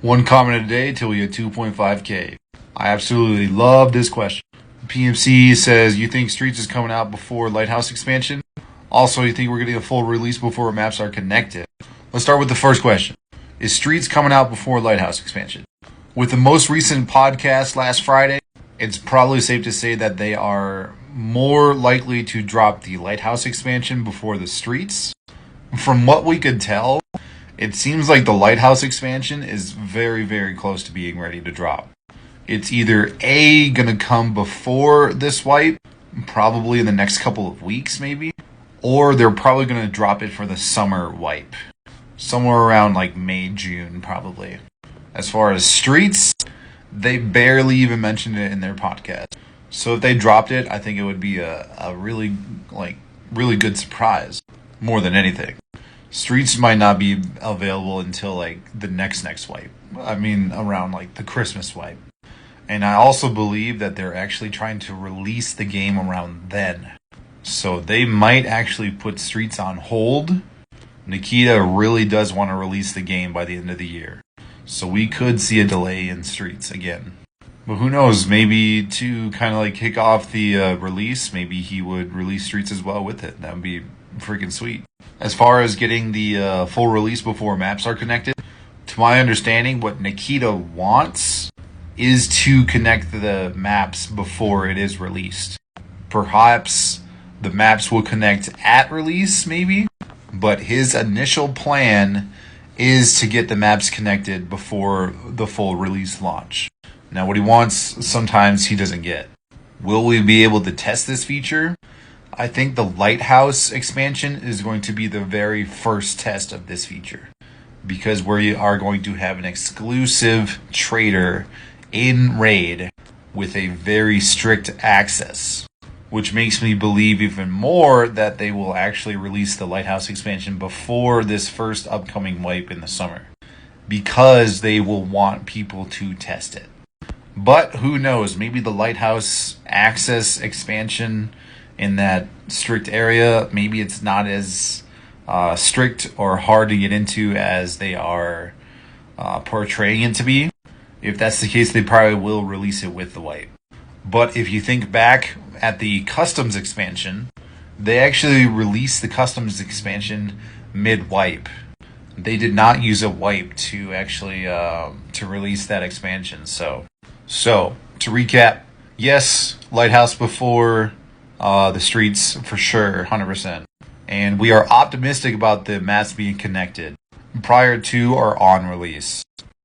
One comment a day till we hit 2.5K. I absolutely love this question. PMC says, you think Streets is coming out before Lighthouse Expansion? Also, you think we're getting a full release before maps are connected? Let's start with the first question. Is Streets coming out before Lighthouse Expansion? With the most recent podcast last Friday, it's probably safe to say that they are more likely to drop the Lighthouse Expansion before the Streets. From what we could tell, it seems like the Lighthouse Expansion is very, very close to being ready to drop. It's either A, gonna come before this wipe, probably in the next couple of weeks maybe, or they're probably gonna drop it for the summer wipe. Somewhere around like May, June probably. As far as Streets, they barely even mentioned it in their podcast. So if they dropped it, I think it would be a really good surprise, more than anything. Streets might not be available until like the next wipe. I mean, around like the Christmas wipe. And I also believe that they're actually trying to release the game around then. So they might actually put Streets on hold. Nikita really does want to release the game by the end of the year. So we could see a delay in Streets again. But who knows, maybe to kind of like kick off the release, maybe he would release Streets as well with it. That would be freaking sweet. As far as getting the full release before maps are connected, to my understanding, what Nikita wants is to connect the maps before it is released. Perhaps the maps will connect at release, maybe, but his initial plan is to get the maps connected before the full release launch. Now, what he wants, sometimes he doesn't get. Will we be able to test this feature? I think the Lighthouse expansion is going to be the very first test of this feature, because we are going to have an exclusive trader in Raid with a very strict access, which makes me believe even more that they will actually release the Lighthouse expansion before this first upcoming wipe in the summer, because they will want people to test it. But who knows, maybe the Lighthouse access expansion in that strict area, maybe it's not as strict or hard to get into as they are portraying it to be. If that's the case, they probably will release it with the wipe. But if you think back at the customs expansion, they actually released the customs expansion mid-wipe. They did not use a wipe to actually to release that expansion. So to recap, yes, Lighthouse before the Streets for sure, 100%. And we are optimistic about the maps being connected prior to or on release.